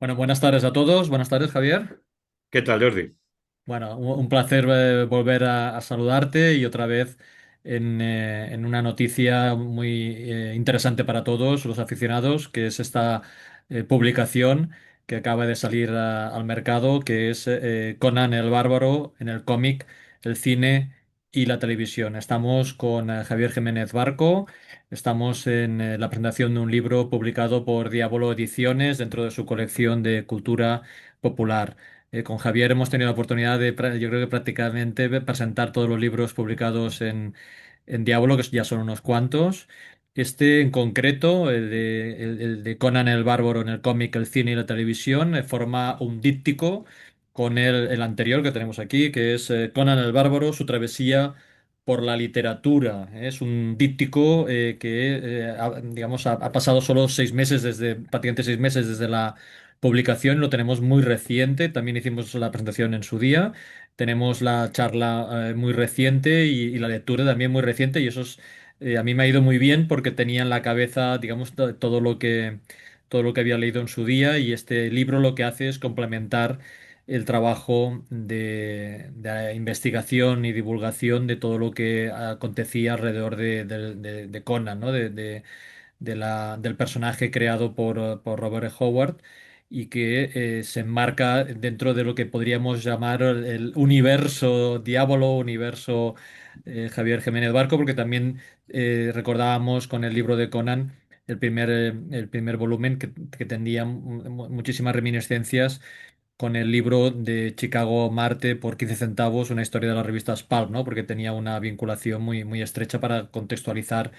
Bueno, buenas tardes a todos. Buenas tardes, Javier. ¿Qué tal, Jordi? Bueno, un placer volver a saludarte y otra vez en una noticia muy interesante para todos los aficionados, que es esta publicación que acaba de salir al mercado, que es Conan el Bárbaro en el cómic, el cine y la televisión. Estamos con Javier Jiménez Barco. Estamos en la presentación de un libro publicado por Diabolo Ediciones dentro de su colección de cultura popular. Con Javier hemos tenido la oportunidad de, yo creo que prácticamente presentar todos los libros publicados en Diablo, que ya son unos cuantos. Este en concreto, el de Conan el Bárbaro en el cómic, el cine y la televisión, forma un díptico con el anterior que tenemos aquí, que es Conan el Bárbaro, su travesía por la literatura. Es un díptico que, digamos, ha pasado solo 6 meses prácticamente 6 meses desde la publicación, lo tenemos muy reciente, también hicimos la presentación en su día, tenemos la charla muy reciente y la lectura también muy reciente y a mí me ha ido muy bien porque tenía en la cabeza, digamos, todo lo que había leído en su día y este libro lo que hace es complementar el trabajo de investigación y divulgación de todo lo que acontecía alrededor de Conan, ¿no? Del personaje creado por Robert E. Howard y que se enmarca dentro de lo que podríamos llamar el universo Diablo, universo Javier Jiménez Barco, porque también recordábamos con el libro de Conan, el primer volumen, que tenía muchísimas reminiscencias con el libro de Chicago Marte por 15 centavos, una historia de las revistas Pulp, ¿no? Porque tenía una vinculación muy, muy estrecha para contextualizar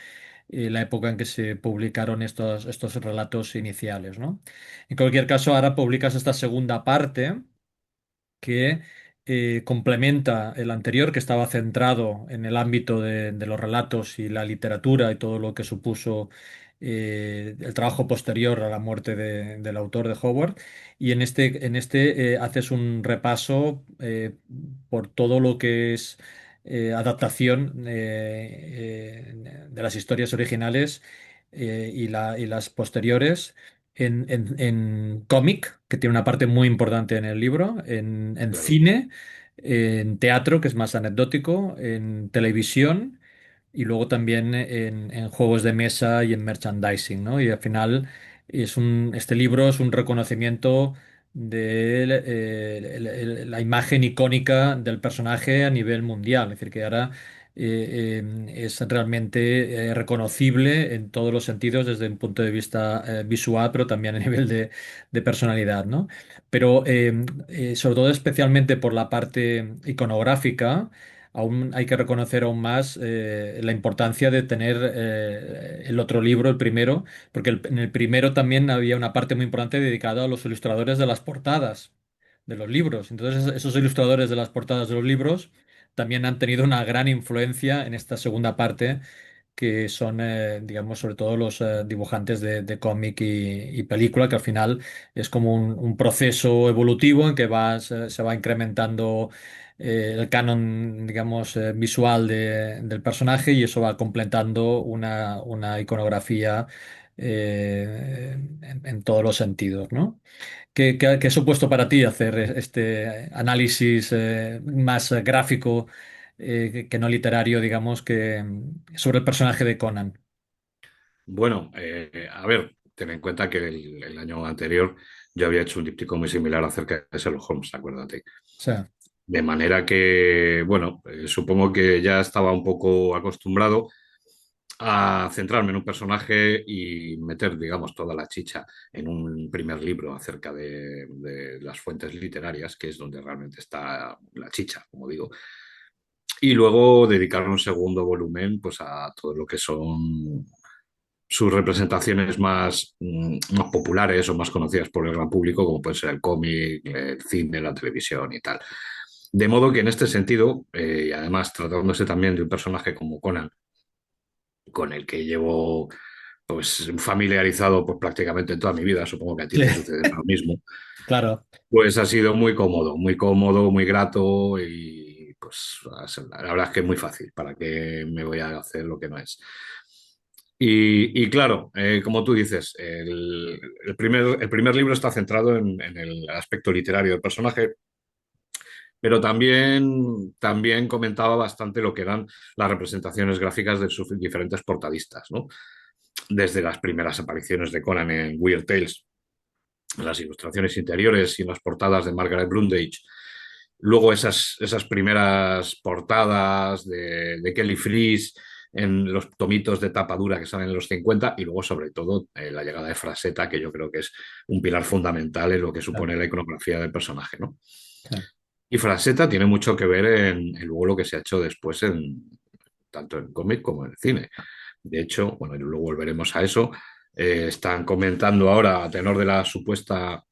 la época en que se publicaron estos relatos iniciales, ¿no? En cualquier caso, ahora publicas esta segunda parte que complementa el anterior, que estaba centrado en el ámbito de los relatos y la literatura y todo lo que supuso el trabajo posterior a la muerte del autor de Howard. Y en este haces un repaso por todo lo que es adaptación de las historias originales y las posteriores en cómic, que tiene una parte muy importante en el libro, en Claro. cine, en teatro, que es más anecdótico, en televisión y luego también en juegos de mesa y en merchandising, ¿no? Y al final este libro es un reconocimiento de la imagen icónica del personaje a nivel mundial. Es decir, que ahora es realmente reconocible en todos los sentidos desde un punto de vista visual, pero también a nivel de personalidad, ¿no? Pero sobre todo especialmente por la parte iconográfica. Aún hay que reconocer aún más la importancia de tener el otro libro, el primero, porque en el primero también había una parte muy importante dedicada a los ilustradores de las portadas de los libros. Entonces, esos ilustradores de las portadas de los libros también han tenido una gran influencia en esta segunda parte, que son, digamos, sobre todo los dibujantes de cómic y película, que al final es como un proceso evolutivo en que se va incrementando el canon, digamos, visual del personaje y eso va completando una iconografía en todos los sentidos, ¿no? ¿Qué ha supuesto para ti hacer este análisis más gráfico que no literario, digamos, sobre el personaje de Conan? Bueno, a ver, ten en cuenta que el año anterior yo había hecho un díptico muy similar acerca de Sherlock Holmes, acuérdate. O sea, De manera que, bueno, supongo que ya estaba un poco acostumbrado a centrarme en un personaje y meter, digamos, toda la chicha en un primer libro acerca de las fuentes literarias, que es donde realmente está la chicha, como digo. Y luego dedicar un segundo volumen pues, a todo lo que son sus representaciones más populares o más conocidas por el gran público, como puede ser el cómic, el cine, la televisión y tal. De modo que en este sentido, y además tratándose también de un personaje como Conan, con el que llevo pues familiarizado pues, prácticamente toda mi vida, supongo que a ti te sucede lo mismo, claro. pues ha sido muy cómodo, muy grato y pues la verdad es que es muy fácil, ¿para qué me voy a hacer lo que no es? Y claro, como tú dices, el primer libro está centrado en el aspecto literario del personaje, pero también comentaba bastante lo que eran las representaciones gráficas de sus diferentes portadistas, ¿no? Desde las primeras apariciones de Conan en Weird Tales, las ilustraciones interiores y las portadas de Margaret Brundage. Luego esas primeras portadas de Kelly Freas en los tomitos de tapa dura que salen en los 50 y luego sobre todo la llegada de Frasetta, que yo creo que es un pilar fundamental en lo que Claro, supone la iconografía del personaje, ¿no? sí. Y Frasetta tiene mucho que ver en luego lo que se ha hecho después tanto en cómic como en el cine. De hecho, bueno, y luego volveremos a eso. Están comentando ahora, a tenor de la supuesta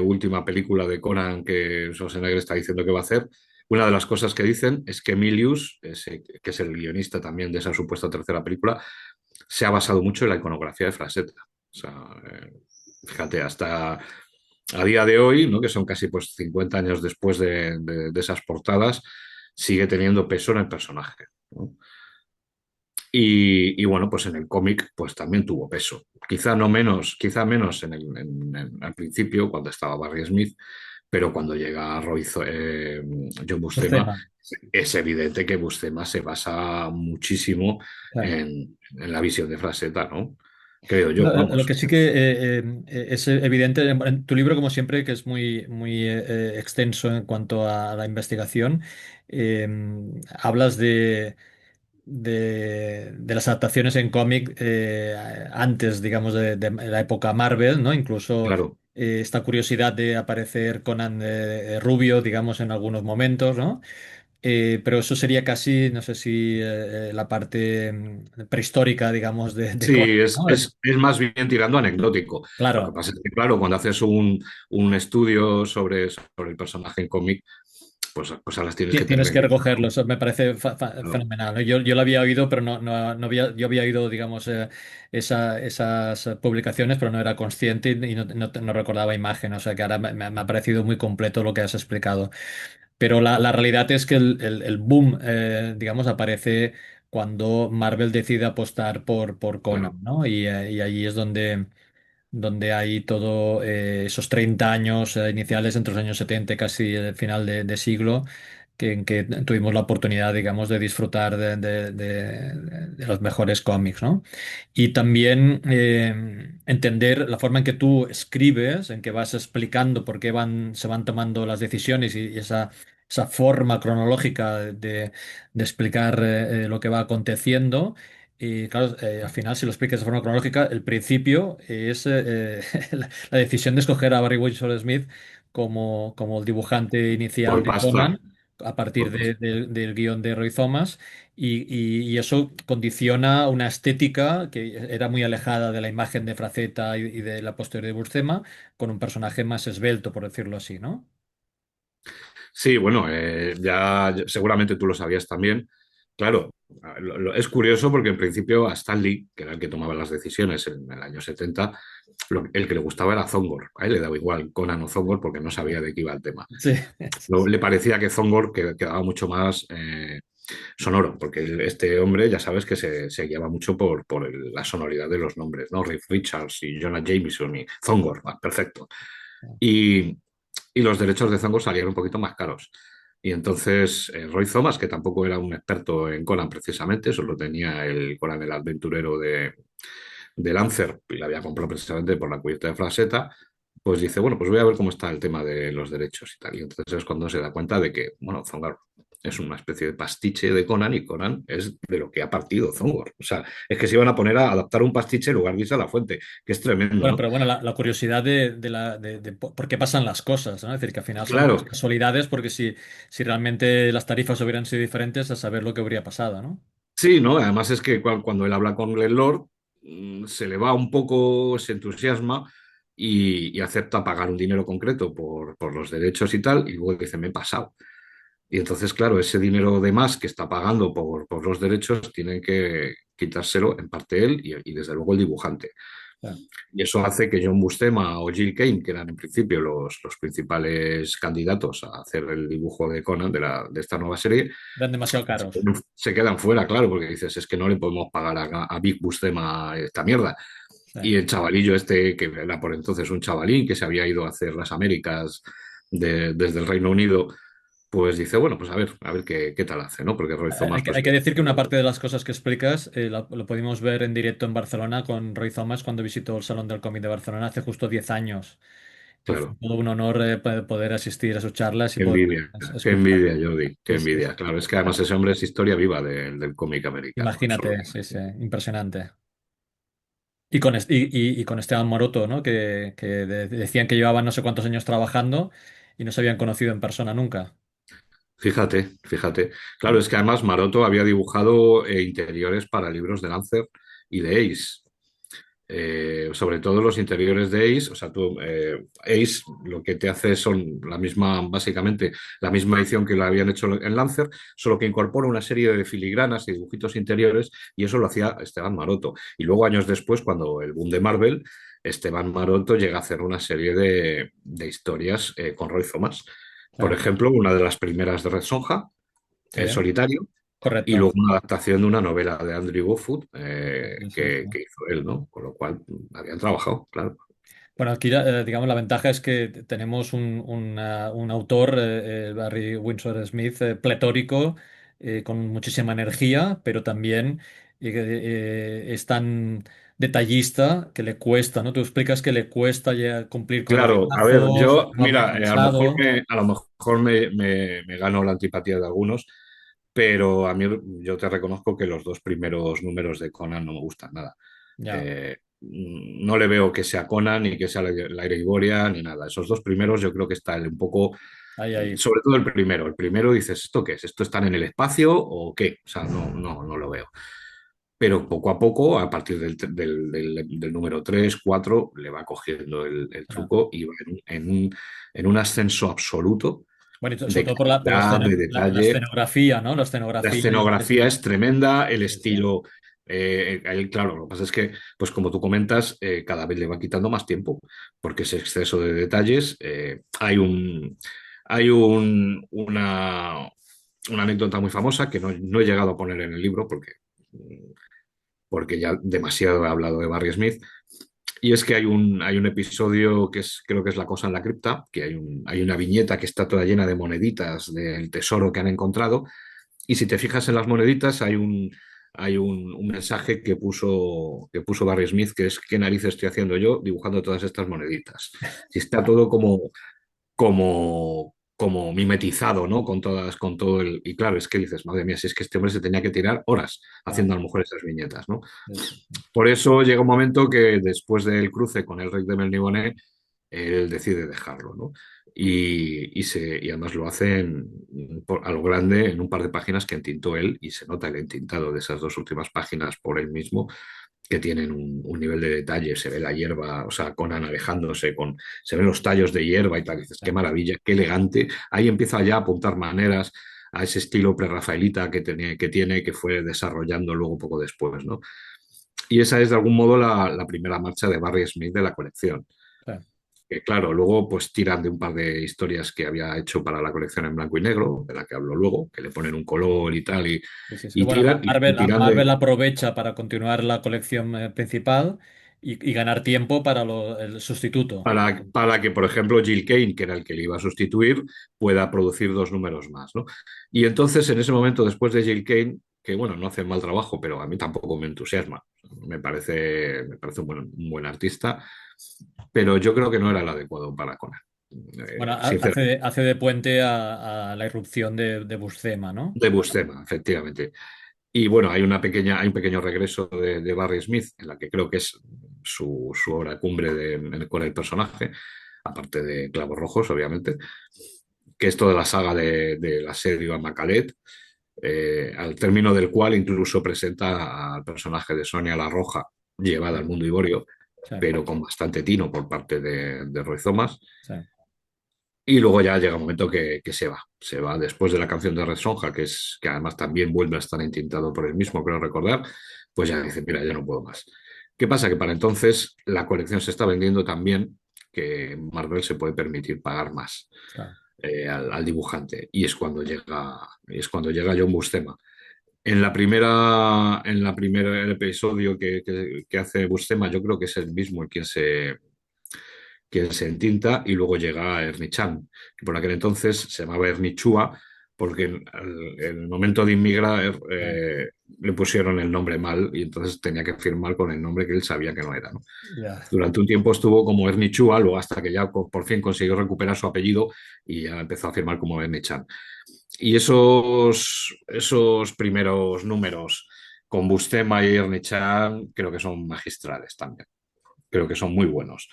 última película de Conan que Schwarzenegger está diciendo que va a hacer, una de las cosas que dicen es que Milius, que es el guionista también de esa supuesta tercera película, se ha basado mucho en la iconografía de Frazetta. O sea, fíjate, hasta a día de hoy, ¿no? Que son casi pues 50 años después de esas portadas, sigue teniendo peso en el personaje, ¿no? Y bueno, pues en el cómic pues también tuvo peso. Quizá menos al principio, cuando estaba Barry Smith, pero cuando llega John Buscema, Buscema, es evidente que Buscema se basa muchísimo claro. en la visión de Frazetta, ¿no? Creo yo, Lo vamos. que sí que es evidente en tu libro, como siempre, que es muy extenso en cuanto a la investigación, eh, hablas de las adaptaciones en cómic antes, digamos, de la época Marvel, ¿no? Incluso Claro. esta curiosidad de aparecer Conan rubio, digamos, en algunos momentos, ¿no? Pero eso sería casi, no sé si la parte prehistórica, digamos, de Conan, Sí, ¿no? es más bien tirando anecdótico. Lo que Claro. pasa es que, claro, cuando haces un estudio sobre el personaje en cómic, pues las cosas las tienes que tener Tienes en que cuenta, recogerlo, ¿no? eso me parece Claro. fenomenal, ¿no? Yo lo había oído, pero no había, yo había oído, digamos, esas publicaciones, pero no era consciente y no recordaba imagen, o sea que ahora me ha parecido muy completo lo que has explicado. Pero la realidad es que el boom, digamos, aparece cuando Marvel decide apostar por Conan, Claro. ¿no? Y ahí es donde hay todo esos 30 años iniciales entre los años 70 y casi el final de siglo, en que tuvimos la oportunidad, digamos, de disfrutar de los mejores cómics, ¿no? Y también entender la forma en que tú escribes, en que vas explicando por qué se van tomando las decisiones y esa forma cronológica de explicar lo que va aconteciendo. Y claro, al final, si lo explicas de forma cronológica, el principio es la decisión de escoger a Barry Windsor Smith como el dibujante inicial Por de pasta. Conan, a partir Por pasta. del guión de Roy Thomas, y eso condiciona una estética que era muy alejada de la imagen de Fraceta y de la posterior de Buscema, con un personaje más esbelto, por decirlo así, ¿no? Sí, bueno, seguramente tú lo sabías también. Claro, es curioso porque en principio a Stan Lee, que era el que tomaba las decisiones en el año 70, el que le gustaba era Zongor. A él le daba igual Conan o Zongor porque no sabía de qué iba el tema. Sí, Le parecía que Zongor quedaba mucho más sonoro, porque este hombre ya sabes que se guiaba mucho por la sonoridad de los nombres, ¿no? Riff Richards y Jonah Jameson y Zongor, perfecto. Y, y los derechos de Zongor salían un poquito más caros. Y entonces Roy Thomas, que tampoco era un experto en Conan precisamente, solo tenía el Conan el aventurero de Lancer y la había comprado precisamente por la cubierta de Frasetta, pues dice, bueno, pues voy a ver cómo está el tema de los derechos y tal. Y entonces es cuando se da cuenta de que, bueno, Zongar es una especie de pastiche de Conan y Conan es de lo que ha partido Zongor. O sea, es que se iban a poner a adaptar un pastiche en lugar de irse a la fuente, que es tremendo, bueno, ¿no? pero bueno, la curiosidad de por qué pasan las cosas, ¿no? Es decir, que al final son Claro, meras casualidades, porque si realmente las tarifas hubieran sido diferentes, a saber lo que habría pasado, ¿no? sí, ¿no? Además es que cuando él habla con Glenn Lord, se le va un poco, se entusiasma y acepta pagar un dinero concreto por los derechos y tal, y luego dice, me he pasado. Y entonces, claro, ese dinero de más que está pagando por los derechos tienen que quitárselo en parte él y desde luego el dibujante. claro. Y eso hace que John Buscema o Jill Kane, que eran en principio los principales candidatos a hacer el dibujo de Conan de esta nueva serie, Eran demasiado caros. se quedan fuera, claro, porque dices, es que no le podemos pagar a Big Buscema esta mierda. Sí. Y el chavalillo este, que era por entonces un chavalín que se había ido a hacer las Américas desde el Reino Unido, pues dice, bueno, pues a ver qué tal hace, ¿no? Porque Roy Thomas, Hay pues... que decir que una parte de las cosas que explicas lo pudimos ver en directo en Barcelona con Roy Thomas cuando visitó el Salón del Cómic de Barcelona hace justo 10 años. Y fue Claro, todo un honor poder asistir a sus charlas y poder qué escuchar. envidia, Jordi, qué Sí, sí, envidia. sí. Claro, es que además ese hombre es historia viva del cómic americano, Imagínate, sí, sí, absolutamente. impresionante. Y con Esteban Maroto, ¿no? Que decían que llevaban no sé cuántos años trabajando y no se habían conocido en persona nunca. Fíjate, fíjate. Claro, ¿Mm? es que además Maroto había dibujado interiores para libros de Lancer y de Ace. Sobre todo los interiores de Ace, o sea, Ace lo que te hace son básicamente la misma edición que lo habían hecho en Lancer, solo que incorpora una serie de filigranas y dibujitos interiores, y eso lo hacía Esteban Maroto. Y luego, años después, cuando el boom de Marvel, Esteban Maroto llega a hacer una serie de historias con Roy Thomas. Sí, Por ejemplo, una de las primeras de Red Sonja, sí, en solitario, y correcto. luego una adaptación de una novela de Andrew Woodford Sí, sí, sí. que hizo él, ¿no? Con lo cual habían trabajado, claro. Bueno, aquí digamos la ventaja es que tenemos un autor, Barry Windsor Smith, pletórico, con muchísima energía, pero también es tan detallista que le cuesta, ¿no? Tú explicas que le cuesta ya cumplir con los Claro, a ver, plazos, yo, está muy mira, cansado. a lo mejor me gano la antipatía de algunos, pero a mí yo te reconozco que los dos primeros números de Conan no me gustan nada. Ya, No le veo que sea Conan ni que sea la Iboria ni nada. Esos dos primeros yo creo que está un poco, ahí. sobre todo el primero. El primero dices, ¿esto qué es? ¿Esto están en el espacio o qué? O sea, no lo veo. Pero poco a poco, a partir del número 3 4 le va cogiendo el Ya. truco y va en un ascenso absoluto Bueno, y de sobre todo por calidad, de la detalle. escenografía, ¿no? La La escenografía escenografía es tremenda, el sí, sí, estilo, claro, lo que pasa es que, pues como tú comentas, cada vez le va quitando más tiempo, porque ese exceso de detalles, hay una anécdota muy famosa que no he llegado a poner en el libro porque ya demasiado he hablado de Barry Smith. Y es que hay un episodio creo que es La cosa en la cripta, que hay una viñeta que está toda llena de moneditas del tesoro que han encontrado. Y si te fijas en las moneditas, un mensaje que puso Barry Smith, que es ¿qué narices estoy haciendo yo dibujando todas estas moneditas? Si está todo como mimetizado, ¿no? Con todo el... Y claro, es que dices, madre mía, si es que este hombre se tenía que tirar horas claro, haciendo a lo mejor esas viñetas, ¿no? sí, sí, sí. Por eso llega un momento que después del cruce con el Rey de Melniboné, él decide dejarlo, ¿no? Y además lo hace a lo grande en un par de páginas que entintó él y se nota el entintado de esas dos últimas páginas por él mismo que tienen un nivel de detalle, se ve la hierba, o sea, Conan alejándose, se ven los tallos de hierba y tal, y dices, qué maravilla, qué elegante. Ahí empieza ya a apuntar maneras a ese estilo prerrafaelita que fue desarrollando luego poco después, ¿no? Y esa es de algún modo la primera marcha de Barry Smith de la colección. Sí. Que claro, luego pues tiran de un par de historias que había hecho para la colección en blanco y negro, de la que hablo luego, que le ponen un color y tal, Sí, sí, sí. y Bueno, tiran, y tiran Marvel de, aprovecha para continuar la colección principal y ganar tiempo para el sustituto. para que, por ejemplo, Jill Kane, que era el que le iba a sustituir, pueda producir dos números más, ¿no? Y entonces, en ese momento, después de Jill Kane, que bueno, no hace mal trabajo, pero a mí tampoco me entusiasma. Me parece un buen artista, pero yo creo que no era el adecuado para Conan. Bueno, Sinceramente, hace de puente a la irrupción de Buscema, ¿no? de Buscema, efectivamente. Y bueno, hay un pequeño regreso de Barry Smith, en la que creo que es su obra cumbre con el personaje, aparte de Clavos Rojos, obviamente, que es toda la saga del asedio a Macalet, al término del cual incluso presenta al personaje de Sonia la Roja, llevada al mundo iborio, Sí, pero con bastante tino por parte de Roy Thomas. sí. Y luego ya llega un momento que se va después de la canción de Red Sonja, que además también vuelve a estar intentado por él mismo, creo recordar, pues ya dice, mira, ya no puedo más. ¿Qué pasa? Que para entonces la colección se está vendiendo tan bien que Marvel se puede permitir pagar más Claro. al dibujante. Y es cuando llega John Buscema. En el episodio que hace Buscema, yo creo que es el mismo el quien se entinta, y luego llega Ernie Chan, que por aquel entonces se llamaba Ernie Chua, porque en el momento de inmigrar Ya, le pusieron el nombre mal y entonces tenía que firmar con el nombre que él sabía que no era, ¿no? ya. Durante un tiempo estuvo como Ernie Chua, luego hasta que ya por fin consiguió recuperar su apellido y ya empezó a firmar como Ernie Chan. Y esos primeros números con Bustema y Ernie Chan creo que son magistrales también, creo que son muy buenos.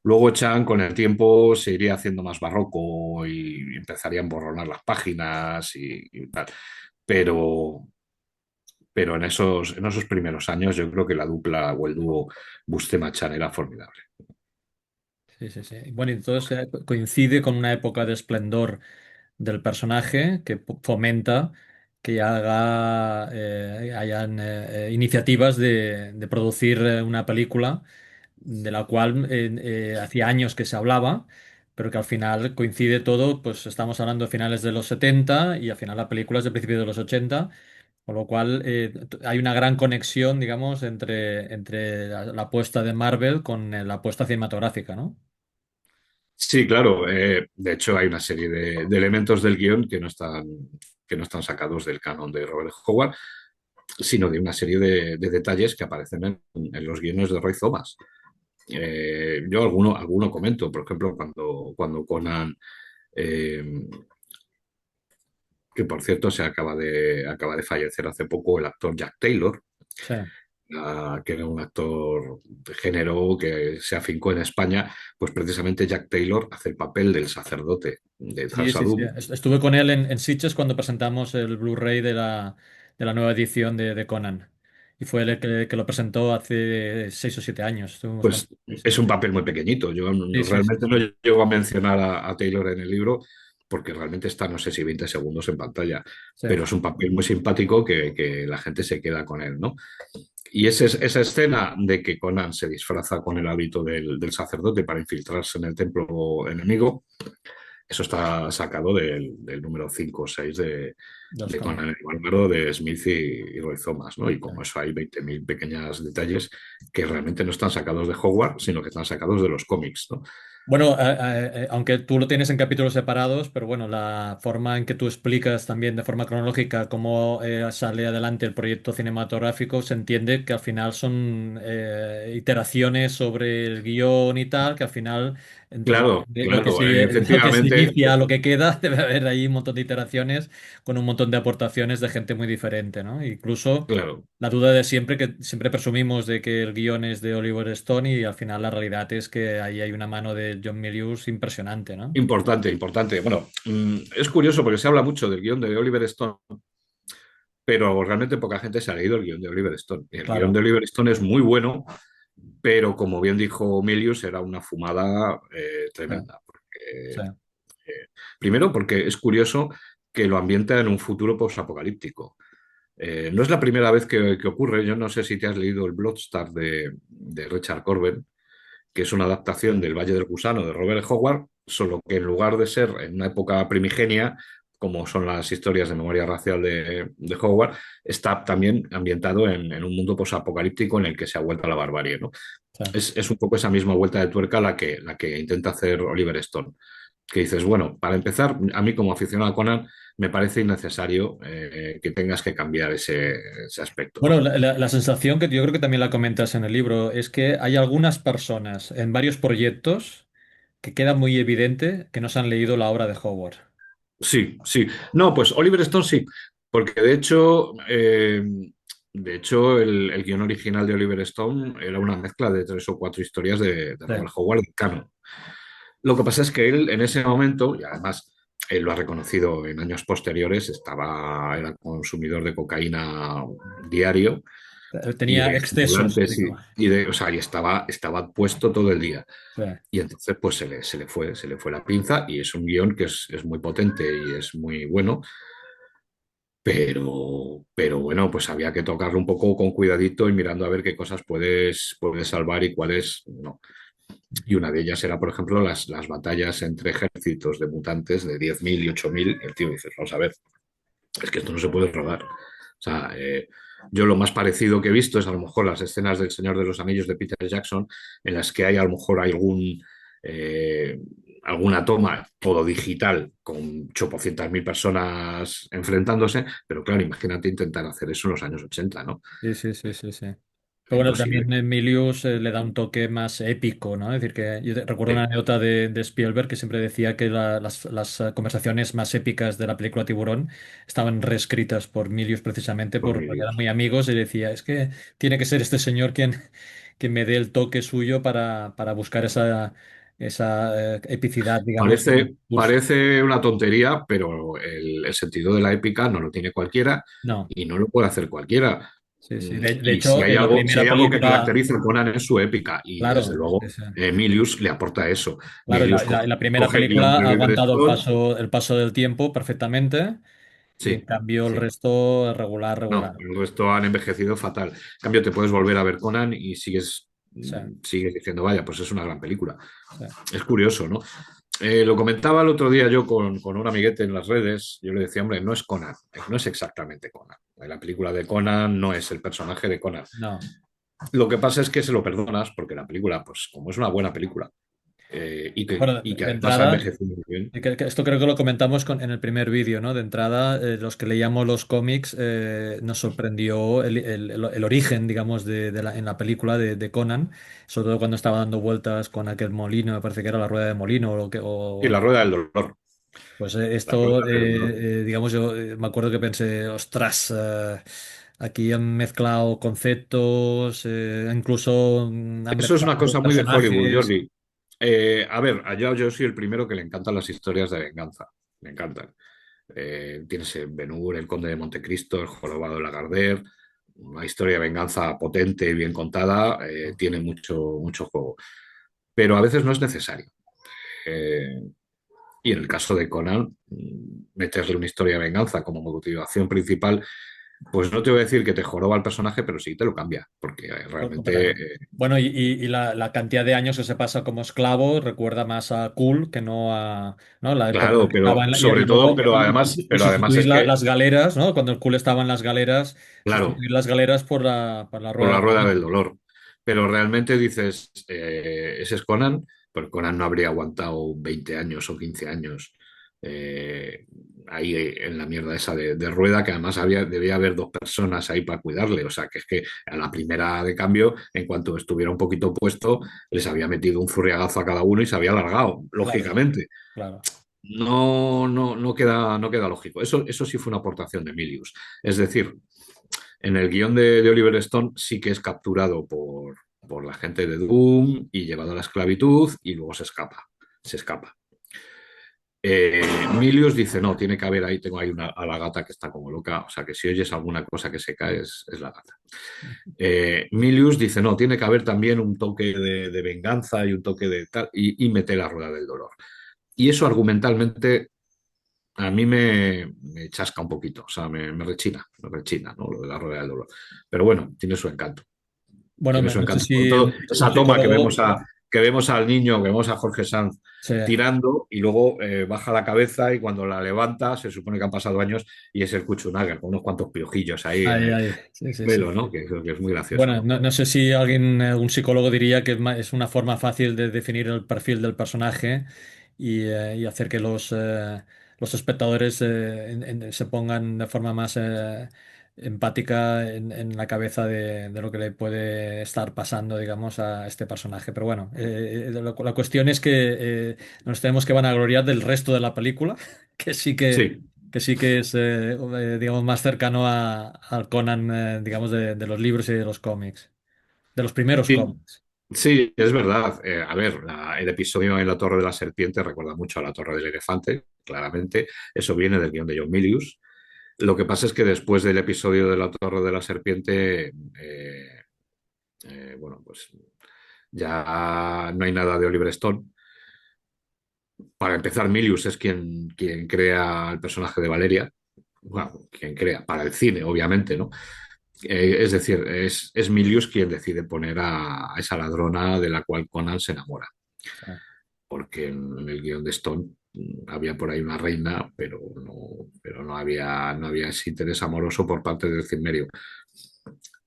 Luego Chan con el tiempo se iría haciendo más barroco y empezaría a emborronar las páginas y tal. Pero, pero en esos primeros años yo creo que la dupla o el dúo Bustema-Chan era formidable. Sí, sí, sí. Bueno, y entonces coincide con una época de esplendor del personaje que fomenta que hayan iniciativas de producir una película de la cual hacía años que se hablaba, pero que al final coincide todo, pues estamos hablando de finales de los 70 y al final la película es de principios de los 80, con lo cual hay una gran conexión, digamos, entre la apuesta de Marvel con la apuesta cinematográfica, ¿no? Sí, claro. De hecho, hay una serie de elementos del guión que no están sacados del canon de Robert Howard, sino de una serie de detalles que aparecen en los guiones de Roy Thomas. Yo alguno comento, por ejemplo, cuando Conan, eh, que por cierto acaba de fallecer hace poco el actor Jack Taylor, Sí. que era un actor de género que se afincó en España, pues precisamente Jack Taylor hace el papel del sacerdote de Sí, sí, sí. Khazad-dûm. Estuve con él en Sitges cuando presentamos el Blu-ray de la nueva edición de Conan. Y fue él el que lo presentó hace 6 o 7 años. Estuvimos con Pues él. Sí, es un papel muy pequeñito. Yo sí, sí, sí, realmente no sí. llego a mencionar a Taylor en el libro porque realmente está, no sé si 20 segundos en pantalla, Sí. pero es un papel muy simpático que la gente se queda con él, ¿no? Y esa escena de que Conan se disfraza con el hábito del sacerdote para infiltrarse en el templo enemigo, eso está sacado del número 5 o 6 De los de cómics. Conan el Bárbaro de Smith y Roy Thomas, ¿no? Y Sí. como eso hay 20.000 pequeños detalles que realmente no están sacados de Hogwarts, sino que están sacados de los cómics, ¿no? Bueno, aunque tú lo tienes en capítulos separados, pero bueno, la forma en que tú explicas también de forma cronológica cómo sale adelante el proyecto cinematográfico, se entiende que al final son iteraciones sobre el guión y tal, que al final, entre Claro, lo que claro, lo que se efectivamente, inicia a lo que queda, debe haber ahí un montón de iteraciones con un montón de aportaciones de gente muy diferente, ¿no? Incluso claro. la duda de siempre, que siempre presumimos de que el guión es de Oliver Stone y al final la realidad es que ahí hay una mano de John Milius impresionante, ¿no? Importante, importante. Bueno, es curioso porque se habla mucho del guión de Oliver Stone, pero realmente poca gente se ha leído el guión de Oliver Stone. El guión Claro, de Oliver Stone es muy bueno, pero como bien dijo Milius, era una fumada sí, tremenda. sí, Primero, porque es curioso que lo ambienta en un futuro posapocalíptico. No es la primera vez que ocurre. Yo no sé si te has leído el Bloodstar de Richard Corben, que es una adaptación del Valle del Gusano de Robert Howard, solo que en lugar de ser en una época primigenia, como son las historias de memoria racial de Howard, está también ambientado en un mundo posapocalíptico en el que se ha vuelto a la barbarie, ¿no? sí. Es un poco esa misma vuelta de tuerca la que intenta hacer Oliver Stone, que dices, bueno, para empezar, a mí como aficionado a Conan me parece innecesario que tengas que cambiar ese aspecto, Bueno, ¿no? la sensación que yo creo que también la comentas en el libro es que hay algunas personas en varios proyectos que queda muy evidente que no se han leído la obra de Howard. Sí, sí. No, pues Oliver Stone sí, porque de hecho el guión original de Oliver Stone era una mezcla de 3 o 4 historias de Sí, Robert Howard de canon. Lo que pasa es que él en ese momento, y además él lo ha reconocido en años posteriores, era consumidor de cocaína diario y tenía de excesos, estimulantes digamos. o sea, y estaba puesto todo el día. Sí. Y entonces pues se le fue la pinza y es un guión que es muy potente y es muy bueno, pero bueno, pues había que tocarlo un poco con cuidadito y mirando a ver qué cosas puedes salvar y cuáles no. Y una de ellas era, por ejemplo, las batallas entre ejércitos de mutantes de 10.000 y 8.000. El tío dice, vamos a ver, es que esto no se puede rodar. O sea, yo lo más parecido que he visto es a lo mejor las escenas del Señor de los Anillos de Peter Jackson, en las que hay a lo mejor eh, alguna toma todo digital con 800.000 personas enfrentándose, pero claro, imagínate intentar hacer eso en los años 80, ¿no? Sí, sí, sí, sí, sí. Pero bueno, Imposible. también Emilius le da un toque más épico, ¿no? Es decir, que recuerdo una Sí, anécdota de Spielberg que siempre decía que las conversaciones más épicas de la película Tiburón estaban reescritas por Milius precisamente por porque eran Milius. muy amigos y decía, es que tiene que ser este señor quien me dé el toque suyo para buscar esa epicidad, digamos, del discurso. Parece una tontería, pero el sentido de la épica no lo tiene cualquiera No, y no lo puede hacer cualquiera. sí, sí. De Y si hecho, hay en la si hay primera algo que película, caracteriza a Conan es su épica y desde claro, sí, luego sí. Milius le aporta eso. Claro, y Milius la primera coge guión película de ha Oliver aguantado Stone. el paso del tiempo perfectamente y en Sí, cambio el sí. resto regular, No, regular. el resto han envejecido fatal. En cambio, te puedes volver a ver Conan y Sí, sigues diciendo, vaya, pues es una gran película. sí. Es curioso, ¿no? Lo comentaba el otro día yo con un amiguete en las redes. Yo le decía, hombre, no es Conan, no es exactamente Conan. La película de Conan no es el personaje de Conan. No. Lo que pasa es que se lo perdonas porque la película, pues como es una buena película Bueno, y que de además ha entrada, envejecido muy bien. que esto creo que lo comentamos en el primer vídeo, ¿no? De entrada, los que leíamos los cómics nos sorprendió el origen, digamos, en la película de Conan, sobre todo cuando estaba dando vueltas con aquel molino, me parece que era la rueda de molino Y la rueda del dolor. pues La rueda esto, del dolor. digamos, yo me acuerdo que pensé, ostras, aquí han mezclado conceptos, incluso han Eso es una mezclado cosa muy de Hollywood, personajes. Jordi. A ver, allá yo soy el primero que le encantan las historias de venganza. Me encantan. Tienes Ben-Hur, el Conde de Montecristo, el Jorobado de Lagardère, una historia de venganza potente y bien contada, tiene mucho juego. Pero a veces no es necesario. Eh, y en el caso de Conan, meterle una historia de venganza como motivación principal, pues no te voy a decir que te joroba el personaje, pero sí te lo cambia, porque realmente, Completamente. Bueno, y la cantidad de años que se pasa como esclavo recuerda más a Cool que no a, ¿no? La época en la claro, que estaba pero en la, y sobre todo, luego y pero además sustituir es que, las galeras, ¿no? Cuando el Cool estaba en las galeras, claro, sustituir las galeras por la por rueda la de rueda del molino. dolor. Pero realmente dices, ese es Conan, pero Conan no habría aguantado 20 años o 15 años ahí en la mierda esa de rueda, que además debía haber dos personas ahí para cuidarle. O sea, que es que a la primera de cambio, en cuanto estuviera un poquito puesto, les había metido un zurriagazo a cada uno y se había alargado, Claro, lógicamente. claro. No queda lógico. Eso sí fue una aportación de Milius. Es decir, en el guión de Oliver Stone sí que es capturado por la gente de Doom y llevado a la esclavitud y luego se escapa. Milius dice, no, tiene que haber ahí, tengo ahí a la gata que está como loca, o sea que si oyes alguna cosa que se cae es la gata. Milius dice, no, tiene que haber también un toque de venganza y un toque de tal, y mete la rueda del dolor. Y eso argumentalmente a mí me chasca un poquito, o sea, me rechina, ¿no? Lo de la rueda del dolor. Pero bueno, tiene su encanto. Bueno, Tiene su no sé encanto. Sobre si todo un esa toma psicólogo que vemos al niño, que vemos a Jorge Sanz se... tirando y luego baja la cabeza y cuando la levanta se supone que han pasado años y es el Kuchunaga con unos cuantos piojillos ahí en Ahí, el ahí. Sí, sí, sí. pelo, ¿no? Que creo que es muy gracioso, Bueno, ¿no? no sé si algún psicólogo diría que es una forma fácil de definir el perfil del personaje y hacer que los espectadores se pongan de forma más empática en la cabeza de lo que le puede estar pasando, digamos, a este personaje. Pero bueno, la cuestión es que nos tenemos que vanagloriar del resto de la película, que sí Sí, que sí que es, digamos, más cercano al Conan, digamos, de los libros y de los cómics, de los primeros sí, cómics. sí, es verdad. A ver, el episodio en la Torre de la Serpiente recuerda mucho a la Torre del Elefante, claramente. Eso viene del guión de John Milius. Lo que pasa es que después del episodio de la Torre de la Serpiente, bueno, pues ya no hay nada de Oliver Stone. Para empezar, Milius es quien crea el personaje de Valeria, bueno, quien crea, para el cine, obviamente, ¿no? Es decir, es Milius quien decide poner a esa ladrona de la cual Conan se enamora, Sí, porque en el guión de Stone había por ahí una reina, pero no había ese interés amoroso por parte del Cimmerio.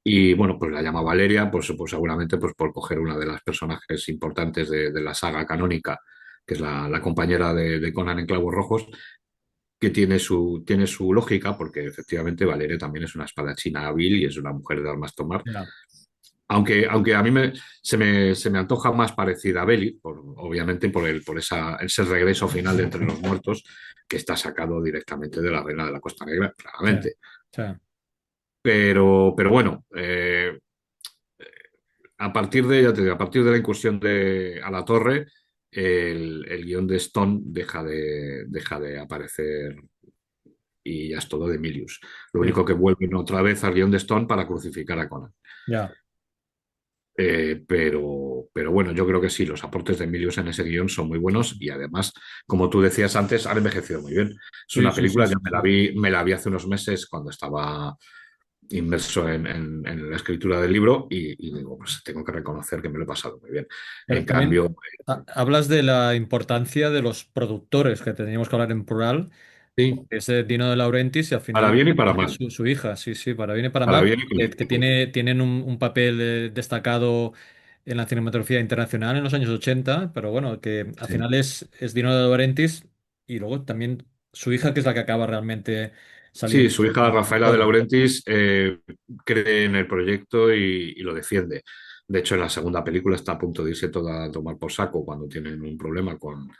Y bueno, pues la llama Valeria, pues seguramente pues por coger una de las personajes importantes de la saga canónica, que es la compañera de Conan en Clavos Rojos, que tiene su lógica, porque efectivamente Valeria también es una espadachina hábil y es una mujer de armas tomar. ya, Aunque a mí se me antoja más parecida a Belly, obviamente por ese regreso final de Entre los Muertos, que está sacado directamente de la Reina de la Costa Negra, sí, claramente. sí, Pero bueno, a partir de, ya te digo, a partir de la incursión a la torre, el guión de Stone deja de aparecer y ya es todo de Emilius. Lo sí, único que vuelven otra vez al guión de Stone para crucificar a Conan. ya. Pero bueno, yo creo que sí, los aportes de Emilius en ese guión son muy buenos y además, como tú decías antes, han envejecido muy bien. Es Sí, una sí, sí, película, sí, yo sí. me la vi hace unos meses cuando estaba inmerso en la escritura del libro y digo, pues tengo que reconocer que me lo he pasado muy bien. En Pero también cambio, hablas de la importancia de los productores, que teníamos que hablar en plural, sí, es Dino de Laurentiis y al para final bien y para es mal, su hija, sí, sí, para bien y para para mal, bien y para que mal. tienen un papel destacado en la cinematografía internacional en los años 80, pero bueno, que al Sí. final es Dino de Laurentiis y luego también su hija, que es la que acaba realmente Sí, saliendo su hija en Rafaela de todo. Laurentiis cree en el proyecto y lo defiende. De hecho, en la segunda película está a punto de irse toda a tomar por saco cuando tienen un problema con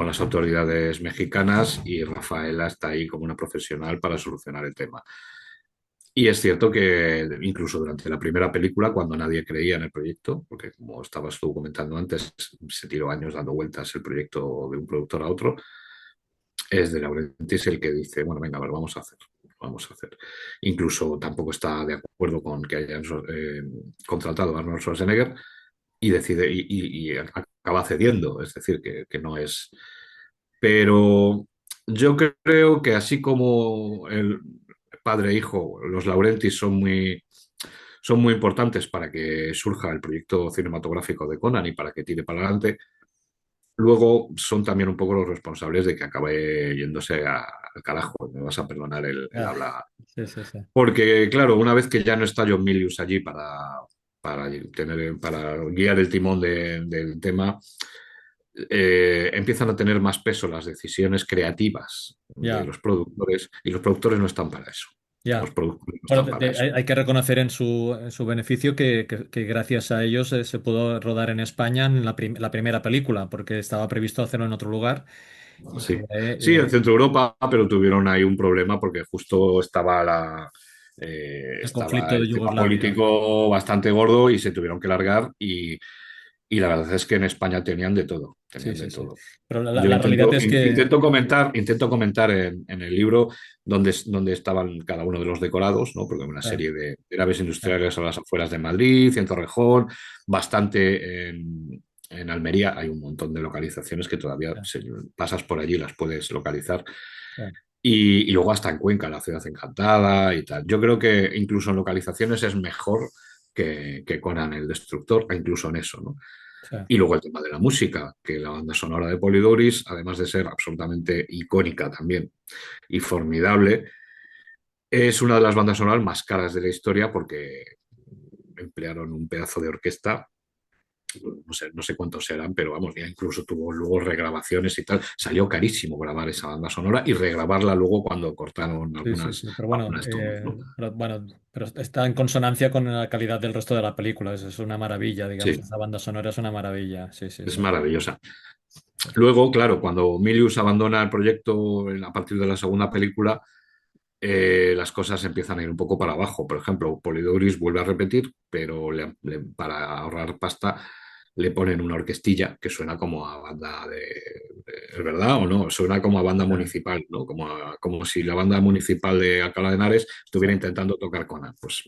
las autoridades mexicanas y Rafaela está ahí como una profesional para solucionar el tema. Y es cierto que incluso durante la primera película, cuando nadie creía en el proyecto, porque como estabas tú comentando antes, se tiró años dando vueltas el proyecto de un productor a otro, es de Laurentiis el que dice, bueno, venga, a ver, vamos a hacer, vamos a hacer. Incluso tampoco está de acuerdo con que hayan contratado a Arnold Schwarzenegger y decide y acaba cediendo, es decir, que no es... Pero yo creo que así como el padre e hijo, los Laurentiis son muy importantes para que surja el proyecto cinematográfico de Conan y para que tire para adelante. Luego son también un poco los responsables de que acabe yéndose al carajo, me vas a perdonar el Ah, habla. sí, sí, sí. Porque, claro, una vez que ya no está John Milius allí para guiar el timón del tema, empiezan a tener más peso las decisiones creativas de Ya, los productores y los productores no están para eso. Los ya. productores no Bueno, están para eso. hay que reconocer en su beneficio que gracias a ellos se pudo rodar en España en la primera película, porque estaba previsto hacerlo en otro lugar y Sí, fue sí, en Centro Europa, pero tuvieron ahí un problema porque justo el estaba conflicto de el tema Yugoslavia. político bastante gordo y se tuvieron que largar y la verdad es que en España Sí, tenían de sí, sí. todo. Pero la realidad es que... Intento comentar en el libro dónde estaban cada uno de los decorados, ¿no? Porque una ah, serie de naves ah, industriales a las afueras de Madrid, en Torrejón, bastante en Almería. Hay un montón de localizaciones que todavía, ah, si pasas por allí, las puedes localizar. ah, Y luego hasta en Cuenca, la ciudad encantada y tal. Yo creo que incluso en localizaciones es mejor que Conan el Destructor, incluso en eso, ¿no? ah, Y luego el tema de la música, que la banda sonora de Polidoris, además de ser absolutamente icónica también y formidable, es una de las bandas sonoras más caras de la historia porque emplearon un pedazo de orquesta, no sé cuántos eran, pero vamos, ya incluso tuvo luego regrabaciones y tal. Salió carísimo grabar esa banda sonora y regrabarla luego cuando cortaron sí, sí, sí. Pero bueno, algunas tomas, ¿no? pero está en consonancia con la calidad del resto de la película. Es una maravilla, digamos. Sí, Esa banda sonora es una maravilla. Sí, sí, es sí. maravillosa. Sí, Luego, claro, cuando Milius abandona el proyecto a partir de la segunda película, las cosas empiezan a ir un poco para abajo. Por ejemplo, Polidoris vuelve a repetir, pero para ahorrar pasta le ponen una orquestilla que suena como a banda ¿es verdad o no? Suena como a banda sí, municipal, ¿no? Como si la banda municipal de Alcalá de Henares sí, estuviera intentando tocar Conan. Pues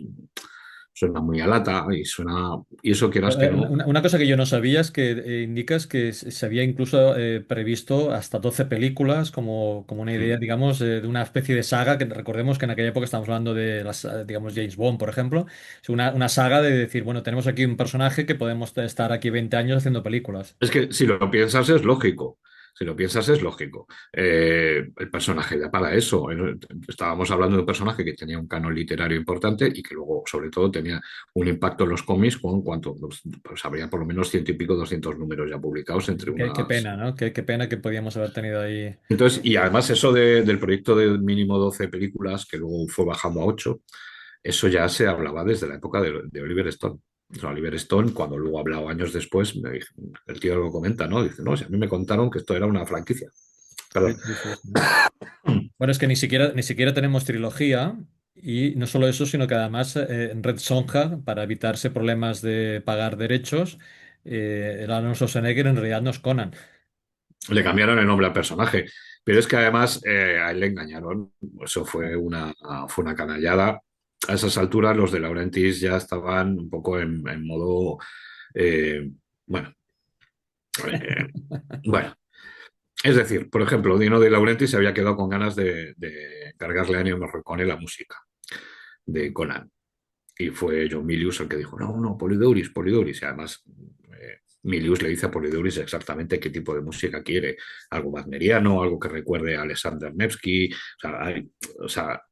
suena muy a lata y suena, y eso quieras que no. Una cosa que yo no sabía es que indicas que se había incluso previsto hasta 12 películas como una idea, Mm. digamos, de una especie de saga, que recordemos que en aquella época estamos hablando de las, digamos, James Bond, por ejemplo, es una saga de decir, bueno, tenemos aquí un personaje que podemos estar aquí 20 años haciendo películas. Es que si lo piensas es lógico. Si lo piensas es lógico. El personaje da para eso. Estábamos hablando de un personaje que tenía un canon literario importante y que luego, sobre todo, tenía un impacto en los cómics con cuanto, pues habría por lo menos ciento y pico, 200 números ya publicados entre Qué unas. pena, ¿no? Qué pena que podíamos haber tenido ahí. Entonces, y además eso del proyecto de mínimo 12 películas, que luego fue bajando a 8, eso ya se hablaba desde la época de Oliver Stone. O sea, Oliver Stone, cuando luego ha hablado años después, el tío lo comenta, ¿no? Dice, no, si a mí me contaron que esto era una franquicia. Sí, Perdón. sí, sí, sí. Bueno, es que ni siquiera tenemos trilogía y no solo eso, sino que además Red Sonja, para evitarse problemas de pagar derechos, el Arnold Schwarzenegger en realidad no es Conan. Le cambiaron el nombre al personaje. Pero es que además a él le engañaron. Eso fue una canallada. A esas alturas los de Laurentiis ya estaban un poco en modo, eh, bueno, eh, bueno. Es decir, por ejemplo, Dino De Laurentiis se había quedado con ganas de cargarle a Ennio Morricone la música de Conan. Y fue John Milius el que dijo, no, no, Polideuris, Polideuris. Y además, Milius le dice a Polideuris exactamente qué tipo de música quiere. Algo wagneriano, algo que recuerde a Alexander Nevsky. O sea,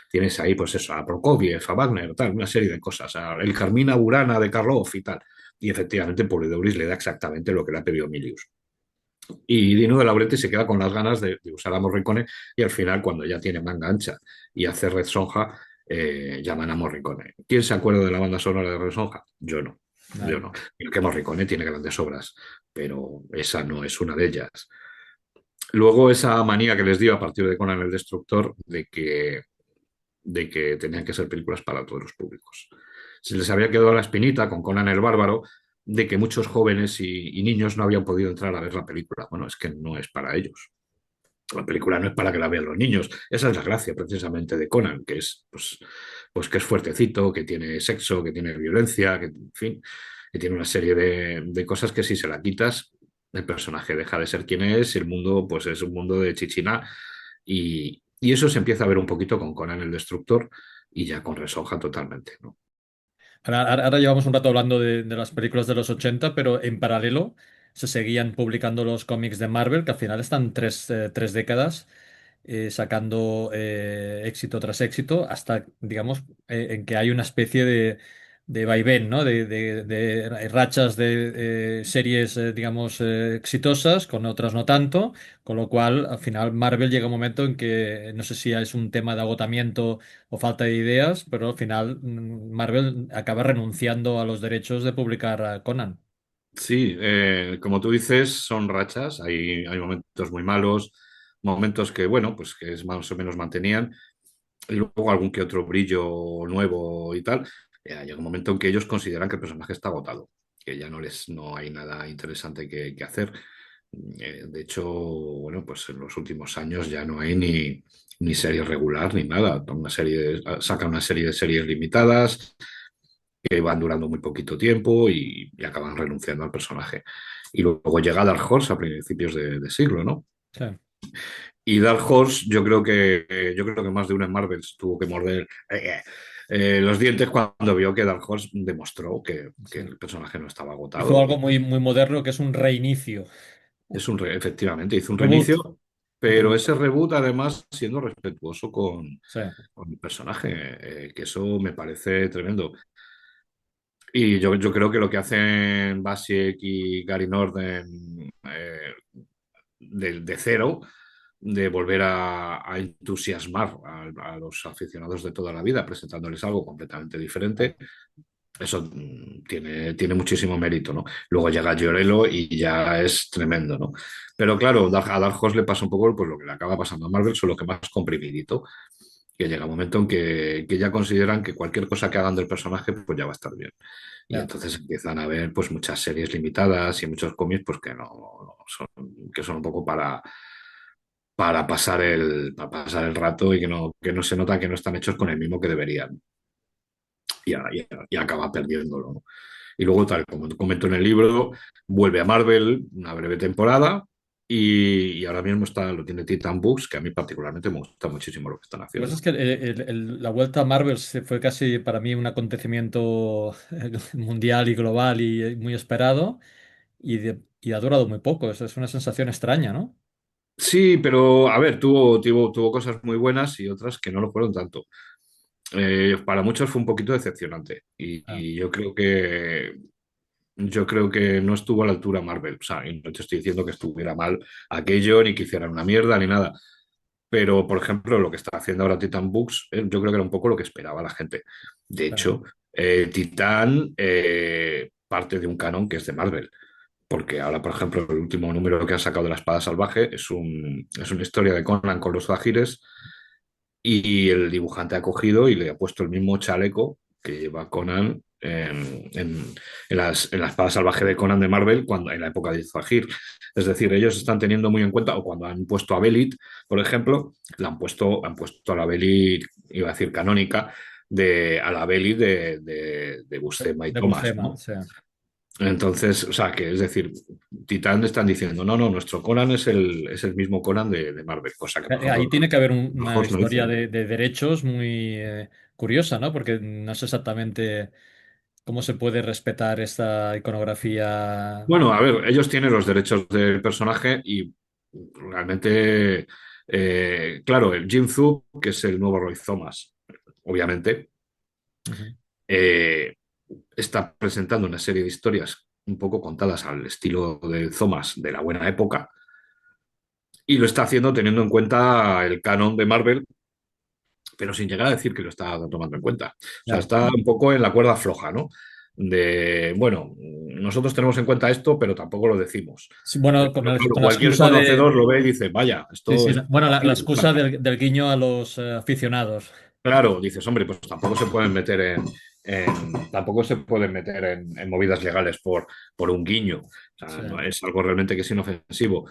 tienes ahí, pues eso, a Prokofiev, a Wagner, tal, una serie de cosas. El Carmina Burana de Karloff y tal. Y efectivamente, Polideuris le da exactamente lo que le ha pedido Milius. Y Dino de Laurenti se queda con las ganas de usar a Morricone y al final, cuando ya tiene manga ancha y hace Red Sonja, llaman a Morricone. ¿Quién se acuerda de la banda sonora de Red Sonja? Yo no. Yo Nadie. no. Y que Morricone tiene grandes obras, pero esa no es una de ellas. Luego esa manía que les dio a partir de Conan el Destructor de que tenían que ser películas para todos los públicos. Se les había quedado la espinita con Conan el Bárbaro de que muchos jóvenes y niños no habían podido entrar a ver la película. Bueno, es que no es para ellos. La película no es para que la vean los niños. Esa es la gracia precisamente de Conan, que es, pues que es fuertecito, que tiene sexo, que tiene violencia, que, en fin, que tiene una serie de cosas que si se la quitas, el personaje deja de ser quien es, y el mundo pues es un mundo de chichina y eso se empieza a ver un poquito con Conan el Destructor y ya con Resoja totalmente, ¿no? Ahora llevamos un rato hablando de las películas de los 80, pero en paralelo se seguían publicando los cómics de Marvel, que al final están tres décadas sacando éxito tras éxito, hasta, digamos, en que hay una especie de vaivén, ¿no? De rachas de series, digamos, exitosas, con otras no tanto, con lo cual, al final, Marvel llega un momento en que, no sé si es un tema de agotamiento o falta de ideas, pero al final Marvel acaba renunciando a los derechos de publicar a Conan. Sí, como tú dices, son rachas, hay momentos muy malos, momentos que, bueno, pues que es más o menos mantenían, y luego algún que otro brillo nuevo y tal. Llega un momento en que ellos consideran que el personaje está agotado, que ya no hay nada interesante que hacer. De hecho, bueno, pues en los últimos años ya no hay ni serie regular ni nada. Sacan una serie de series limitadas que van durando muy poquito tiempo y acaban renunciando al personaje. Y luego llega Dark Horse a principios de siglo, ¿no? Sí. Y Dark Horse, yo creo que más de uno en Marvel tuvo que morder los dientes cuando vio que Dark Horse demostró que Sí. el personaje no estaba Hizo agotado. algo muy, muy moderno que es un reinicio, Efectivamente, hizo un reboot, reinicio, un pero reboot. ese reboot además siendo respetuoso Sí. con el personaje, que eso me parece tremendo. Y yo creo que lo que hacen Basiek y Gary Norden de cero, de volver a entusiasmar a los aficionados de toda la vida, presentándoles algo completamente diferente, eso tiene muchísimo mérito, ¿no? Luego llega Giorello y ya es tremendo, ¿no? Pero claro, a Dark Horse le pasa un poco pues, lo que le acaba pasando a Marvel, solo que más comprimidito, que llega un momento en que ya consideran que cualquier cosa que hagan del personaje, pues ya va a estar bien. Y Ya. entonces empiezan a ver pues muchas series limitadas y muchos cómics pues que no son, que son un poco para pasar el rato y que no se nota que no están hechos con el mismo que deberían. y acaba perdiéndolo, ¿no? Y luego, tal como comento en el libro, vuelve a Marvel una breve temporada y ahora mismo lo tiene Titan Books, que a mí particularmente me gusta muchísimo lo que están Lo que pasa haciendo. es que la vuelta a Marvel fue casi para mí un acontecimiento mundial y global y muy esperado y ha durado muy poco. Es una sensación extraña, ¿no? Sí, pero a ver, tuvo cosas muy buenas y otras que no lo fueron tanto. Para muchos fue un poquito decepcionante Ah, y yo creo que no estuvo a la altura Marvel. O sea, y no te estoy diciendo que estuviera mal aquello, ni que hicieran una mierda, ni nada. Pero, por ejemplo, lo que está haciendo ahora Titan Books, yo creo que era un poco lo que esperaba la gente. De claro. hecho, Titan parte de un canon que es de Marvel. Porque ahora, por ejemplo, el último número que ha sacado de la Espada Salvaje es una historia de Conan con los Zagires y el dibujante ha cogido y le ha puesto el mismo chaleco que lleva Conan en la espada salvaje de Conan de Marvel en la época de Zahir. Es decir, ellos están teniendo muy en cuenta, o cuando han puesto a Belit, por ejemplo, han puesto a la Belit, iba a decir canónica, a la Belit de Buscema y De Thomas, Buscema, ¿no? sí. Entonces, o sea, que es decir, Titán están diciendo, no, no, nuestro Conan es el mismo Conan de Marvel, cosa que, por Ahí ejemplo, tiene que haber los una juegos no historia dicen. de derechos muy curiosa, ¿no? Porque no sé exactamente cómo se puede respetar esta iconografía. Bueno, a ver, ellos tienen los derechos del personaje y realmente, claro, el Jim Zhu, que es el nuevo Roy Thomas, obviamente, Ujú. eh, está presentando una serie de historias un poco contadas al estilo de Thomas de la buena época y lo está haciendo teniendo en cuenta el canon de Marvel, pero sin llegar a decir que lo está tomando en cuenta. O sea, Ya. está un poco en la cuerda floja, ¿no? De, bueno, nosotros tenemos en cuenta esto, pero tampoco lo decimos. Sí, bueno, Pero claro, con la cualquier excusa de... conocedor lo ve y dice, vaya, Sí, esto sí, es bueno, la así. excusa del guiño a los aficionados. Claro, dices, hombre, pues tampoco se pueden meter tampoco se pueden meter en movidas legales por un guiño. O Sí. sea, no es algo realmente que es inofensivo.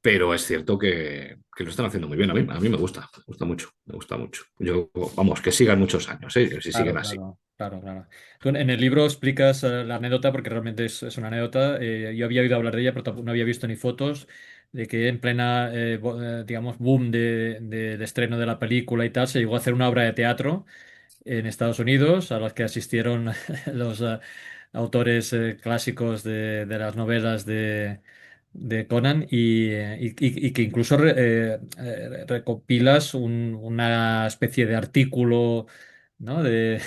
Pero es cierto que lo están haciendo muy bien. A mí me gusta mucho, me gusta mucho. Yo, vamos, que sigan muchos años, ¿eh? Que si siguen Claro, así. claro, claro, claro. Tú en el libro explicas la anécdota, porque realmente es una anécdota. Yo había oído hablar de ella, pero tampoco no había visto ni fotos de que en plena, digamos, boom del estreno de la película y tal, se llegó a hacer una obra de teatro en Estados Unidos, a las que asistieron los autores clásicos de las novelas de Conan y que incluso recopilas una especie de artículo, ¿no? de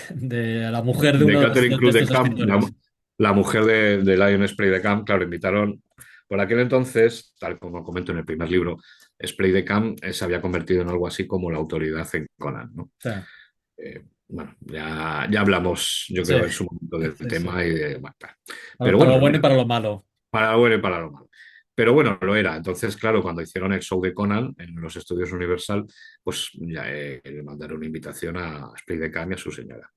la mujer de De uno Catherine de Cruz de estos Camp, escritores. la mujer de Lion Spray de Camp, claro, invitaron. Por aquel entonces, tal como comento en el primer libro, Spray de Camp se había convertido en algo así como la autoridad en Conan, ¿no? Sí, Bueno, ya hablamos, yo sí, creo, en su momento del sí, sí. tema y de, bueno, tal. Pero Para bueno, lo lo bueno y era, para lo malo. para lo bueno y para lo malo. Pero bueno, lo era. Entonces, claro, cuando hicieron el show de Conan en los estudios Universal, pues ya le mandaron una invitación a Spray de Camp y a su señora.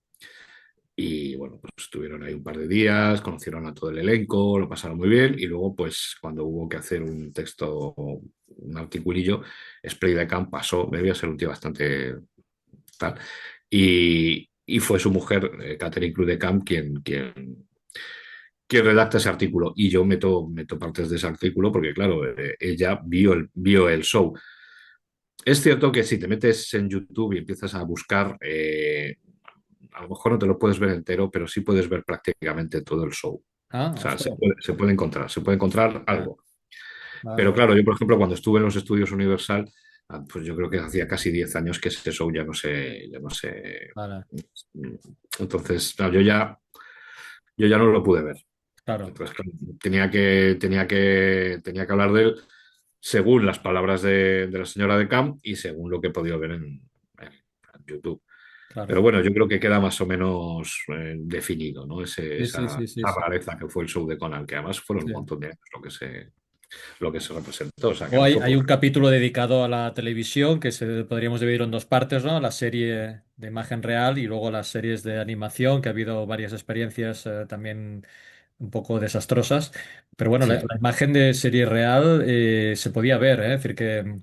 Y bueno, pues estuvieron ahí un par de días, conocieron a todo el elenco, lo pasaron muy bien y luego pues cuando hubo que hacer un texto, un articulillo, Spray de Camp pasó, debía ser un tío bastante tal, y fue su mujer, Catherine Cruz de Camp, quien redacta ese artículo y yo meto partes de ese artículo porque claro, ella vio el show. Es cierto que si te metes en YouTube y empiezas a buscar, a lo mejor no te lo puedes ver entero, pero sí puedes ver prácticamente todo el show. Ah, O sea, ostras. se puede encontrar Ah, algo. vale, Pero vale. claro, yo, por ejemplo, cuando estuve en los estudios Universal, pues yo creo que hacía casi 10 años que ese show ya no sé. Vale, Entonces, claro, yo ya no lo pude ver. claro. Entonces, claro, tenía que hablar de él según las palabras de la señora de Camp y según lo que he podido ver en YouTube. Pero Claro. bueno, yo creo que queda más o menos definido, ¿no? Sí, sí, sí, sí, Esa sí. rareza que fue el show de Conan, que además fueron un Sí. montón de años lo que se representó, o sea, que O no hay, fue hay poco. un capítulo dedicado a la televisión que podríamos dividir en dos partes, ¿no? La serie de imagen real y luego las series de animación, que ha habido varias experiencias también un poco desastrosas. Pero bueno, Sí, la imagen de serie real se podía ver, ¿eh? Es decir, que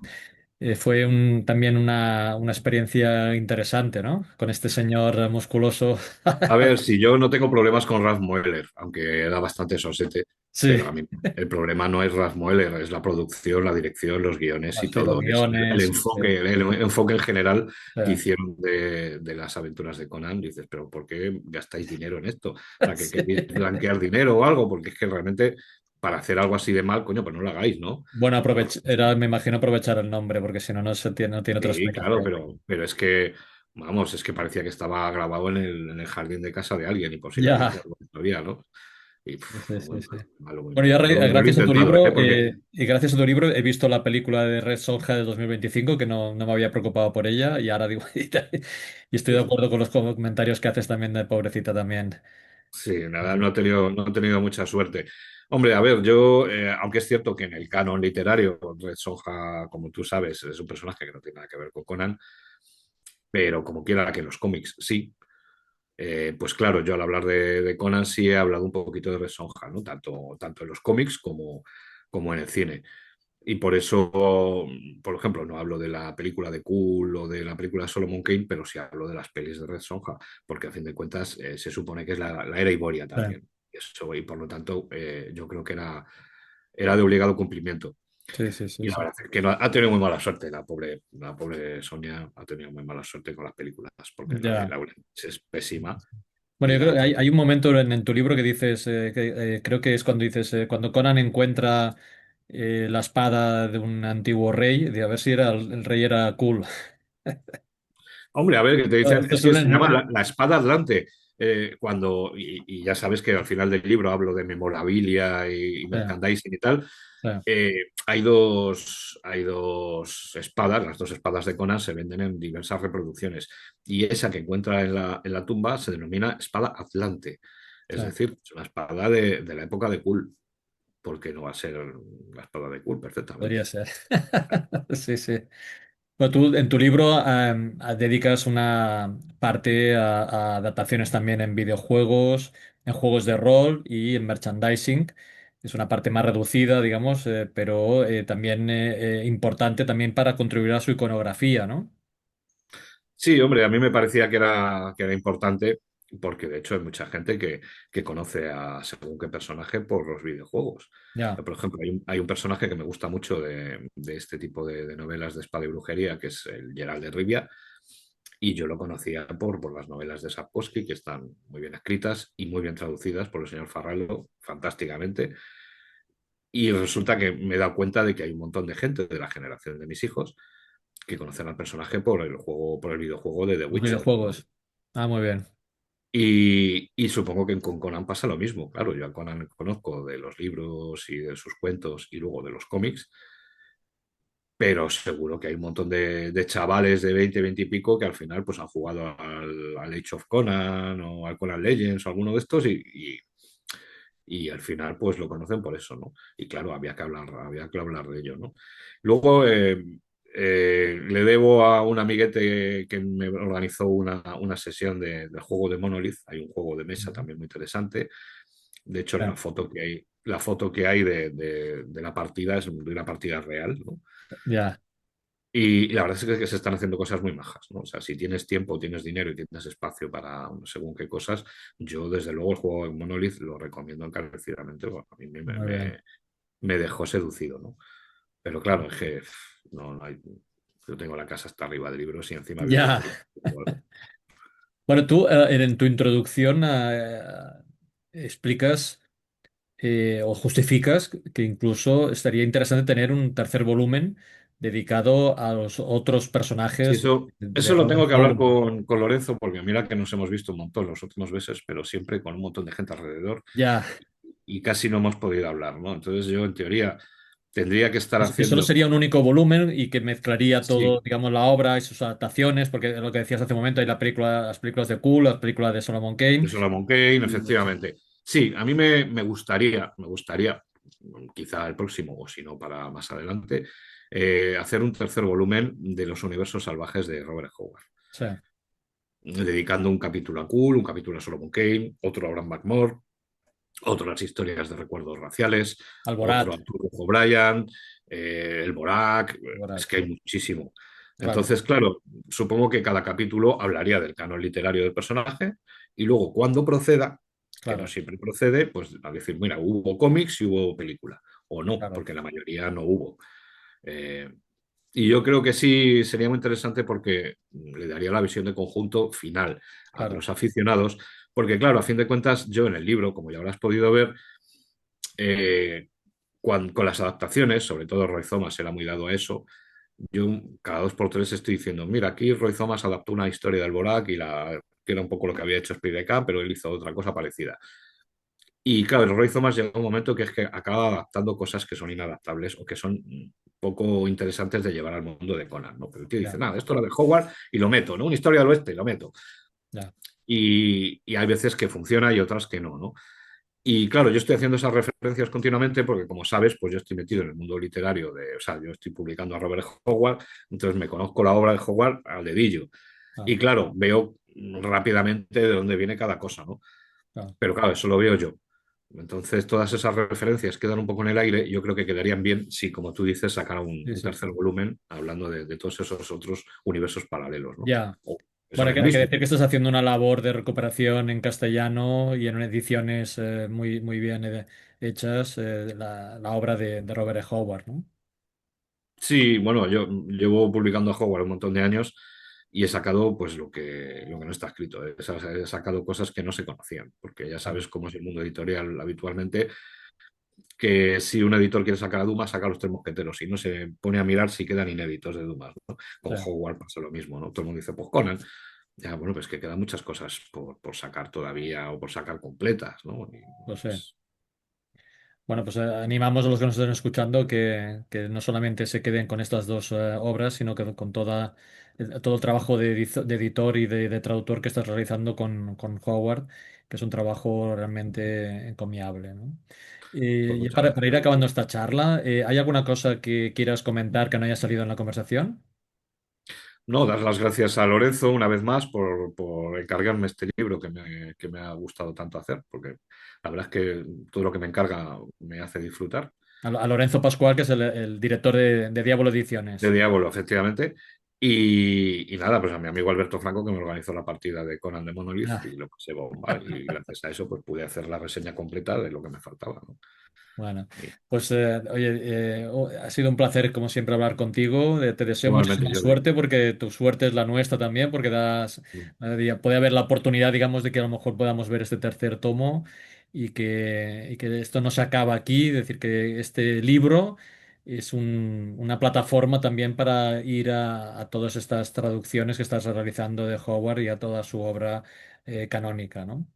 fue también una experiencia interesante, ¿no? Con este señor musculoso. A ver, si yo no tengo problemas con Ralph Moeller, aunque era bastante sosete, Sí, pero a mí el problema no es Ralph Moeller, es la producción, la dirección, los guiones y sí, los todo. Es el guiones, sí, sí, enfoque, el enfoque en general sí. que hicieron de las aventuras de Conan. Dices, pero ¿por qué gastáis dinero en esto? O sea, que Sí. queréis blanquear dinero o algo, porque es que realmente para hacer algo así de mal, coño, pues no lo hagáis, ¿no? Bueno, Por- era, me imagino aprovechar el nombre, porque si no, no tiene otra sí, claro, explicación. pero es que, vamos, es que parecía que estaba grabado en el jardín de casa de alguien y posiblemente Ya, algo todavía, ¿no? Y sí, sí, muy sí, sí. malo, malo, muy Bueno, yo malo. Lo de haber gracias a tu intentado, ¿eh? libro, Porque y gracias a tu libro he visto la película de Red Sonja de 2025, que no me había preocupado por ella, y ahora digo, y estoy de acuerdo con los comentarios que haces también de pobrecita también. sí, nada, no he tenido mucha suerte. Hombre, a ver, yo, aunque es cierto que en el canon literario, Red Sonja, como tú sabes, es un personaje que no tiene nada que ver con Conan, pero como quiera que en los cómics sí. Pues claro, yo al hablar de Conan sí he hablado un poquito de Red Sonja, ¿no? Tanto en los cómics como en el cine. Y por eso, por ejemplo, no hablo de la película de Cool o de la película de Solomon Kane, pero sí hablo de las pelis de Red Sonja, porque a fin de cuentas se supone que es la era Iboria Sí, también. Eso, y por lo tanto, yo creo que era de obligado cumplimiento. sí, sí, Y sí, la sí. verdad es que ha tenido muy mala suerte, la pobre Sonia ha tenido muy mala suerte con las películas, porque la de Ya. Laura es pésima Bueno, y yo la creo que otra. hay un momento en tu libro que dices, creo que es cuando dices, cuando Conan encuentra la espada de un antiguo rey, de a ver si era el rey era cool. Hombre, a ver, que te dicen, Esto es que se llama suele... la espada Atlante. Y ya sabes que al final del libro hablo de memorabilia y Sí, merchandising y tal. sí, Hay dos espadas, las dos espadas de Conan se venden en diversas reproducciones. Y esa que encuentra en la tumba se denomina espada Atlante. sí, Es decir, es una espada de la época de Kul, porque no va a ser la espada de Kul podría perfectamente. ser. Sí, sí. Bueno, tú en tu libro dedicas una parte a adaptaciones también en videojuegos, en juegos de rol y en merchandising. Es una parte más reducida, digamos, pero también importante también para contribuir a su iconografía, ¿no? Sí, hombre, a mí me parecía que era importante porque de hecho hay mucha gente que conoce a según qué personaje por los videojuegos. Ya, Por ejemplo, hay un personaje que me gusta mucho de este tipo de novelas de espada y brujería, que es el Geralt de Rivia, y yo lo conocía por las novelas de Sapkowski, que están muy bien escritas y muy bien traducidas por el señor Farrelly, fantásticamente. Y resulta que me he dado cuenta de que hay un montón de gente de la generación de mis hijos que conocen al personaje por el juego, por el videojuego de The los Witcher. videojuegos. Ah, muy bien. Y supongo que con Conan pasa lo mismo. Claro, yo a Conan conozco de los libros y de sus cuentos y luego de los cómics, pero seguro que hay un montón de chavales de 20 20 y pico que al final pues han jugado al Age of Conan o al Conan Legends o alguno de estos y al final pues lo conocen por eso, ¿no? Y claro, había que hablar de ello, ¿no? Luego le debo a un amiguete que me organizó una sesión del juego de Monolith, hay un juego de mesa también muy interesante. De hecho, Ya, la foto que hay de la partida es de una partida real, ¿no? ya, Y la verdad es que se están haciendo cosas muy majas, ¿no? O sea, si tienes tiempo, tienes dinero y tienes espacio para según qué cosas, yo desde luego el juego de Monolith lo recomiendo encarecidamente. Bueno, a mí muy bien. me dejó seducido, ¿no? Pero claro, es que no hay. Yo tengo la casa hasta arriba de libros y encima vivo en Ya. Madrid. Bueno, tú en tu introducción explicas o justificas que incluso estaría interesante tener un tercer volumen dedicado a los otros Sí, personajes de eso lo tengo Robert que hablar Howard. con Lorenzo, porque mira que nos hemos visto un montón los últimos meses, pero siempre con un montón de gente alrededor Ya, y casi no hemos podido hablar, ¿no? Entonces yo, en teoría, tendría que estar que solo haciendo. sería un único volumen y que mezclaría todo, Sí, digamos, la obra y sus adaptaciones, porque lo que decías hace un momento, hay las películas de Cool, las películas de Solomon Kane. de Solomon Kane, Y- efectivamente. Sí, a mí me gustaría, quizá el próximo, o si no, para más adelante, hacer un tercer volumen de los universos salvajes de Robert Howard, sí, dedicando un capítulo a Cool, un capítulo a Solomon Kane, otro a Bram McMore, otras historias de recuerdos raciales, otro Alborat. Arturo O'Brien, el Borac, es Alborat. que hay muchísimo. Claro, Entonces, claro, supongo que cada capítulo hablaría del canon literario del personaje y luego cuando proceda, que no claro, siempre procede, pues a decir, mira, hubo cómics y hubo película, o no, claro, porque la mayoría no hubo. Eh, y yo creo que sí sería muy interesante porque le daría la visión de conjunto final a claro, los aficionados, porque claro, a fin de cuentas, yo en el libro, como ya habrás podido ver, eh, con las adaptaciones, sobre todo Roy Thomas era muy dado a eso, yo cada dos por tres estoy diciendo, mira, aquí Roy Thomas adaptó una historia del Borac que era un poco lo que había hecho Spivak, pero él hizo otra cosa parecida. Y claro, el Roy Thomas llega un momento que es que acaba adaptando cosas que son inadaptables o que son poco interesantes de llevar al mundo de Conan, ¿no? Pero el tío dice, ya, nada, esto era de Howard y lo meto, ¿no? Una historia del oeste y lo meto. ya, Y hay veces que funciona y otras que no, ¿no? Y claro, yo estoy haciendo esas referencias continuamente porque, como sabes, pues yo estoy metido en el mundo literario o sea, yo estoy publicando a Robert Howard, entonces me conozco la obra de Howard al dedillo. ah, Y claro, veo rápidamente de dónde viene cada cosa, ¿no? ah, Pero claro, eso lo veo yo. Entonces, todas esas referencias quedan un poco en el aire. Yo creo que quedarían bien si, como tú dices, sacara sí, un sí, tercer volumen hablando de todos esos otros universos paralelos, ¿no? ya. O que Bueno, son hay el que, hay que mismo. decir que estás haciendo una labor de recuperación en castellano y en ediciones muy, muy bien hechas, la obra de Robert E. Howard, ¿no? Sí, bueno, yo llevo publicando a Howard un montón de años y he sacado pues lo que no está escrito. He sacado cosas que no se conocían, porque ya Claro, sabes cómo es el mundo editorial habitualmente, que si un editor quiere sacar a Dumas, saca a los tres mosqueteros. Si no, se pone a mirar si quedan inéditos de Dumas, ¿no? Con sí, Howard pasa lo mismo, ¿no? Todo el mundo dice, pues Conan. Ya, bueno, pues que quedan muchas cosas por sacar todavía o por sacar completas, ¿no? Y, lo sé. pues, Bueno, pues animamos a los que nos estén escuchando que no solamente se queden con estas dos obras, sino que con todo el trabajo de editor y de traductor que estás realizando con Howard, que es un trabajo realmente encomiable, ¿no? pues Y muchas para ir gracias. acabando esta charla, ¿hay alguna cosa que quieras comentar que no haya salido en la conversación? No, dar las gracias a Lorenzo una vez más por encargarme este libro que me ha gustado tanto hacer, porque la verdad es que todo lo que me encarga me hace disfrutar. A Lorenzo Pascual, que es el director de Diablo De Ediciones. Diablo, efectivamente. Y nada, pues a mi amigo Alberto Franco que me organizó la partida de Conan de Monolith Ah. y lo pasé bomba. Y gracias a eso pues pude hacer la reseña completa de lo que me faltaba, ¿no? Bueno, Y pues oye, ha sido un placer como siempre hablar contigo. Te deseo igualmente, muchísima Jordi. suerte porque tu suerte es la nuestra también, porque puede haber la oportunidad, digamos, de que a lo mejor podamos ver este tercer tomo y que esto no se acaba aquí, es decir, que este libro es una plataforma también para ir a todas estas traducciones que estás realizando de Howard y a toda su obra canónica, ¿no?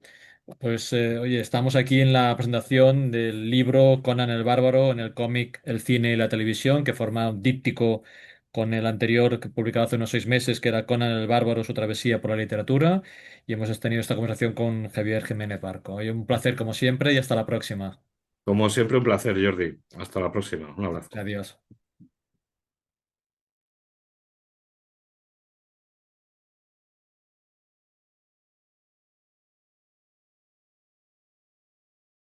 Pues oye, estamos aquí en la presentación del libro Conan el Bárbaro, en el cómic, el cine y la televisión, que forma un díptico con el anterior que publicado hace unos 6 meses, que era Conan el Bárbaro, su travesía por la literatura. Y hemos tenido esta conversación con Javier Jiménez Barco. Oye, un placer como siempre y hasta la próxima. Como siempre, un placer, Jordi. Hasta la próxima. Un abrazo. Adiós.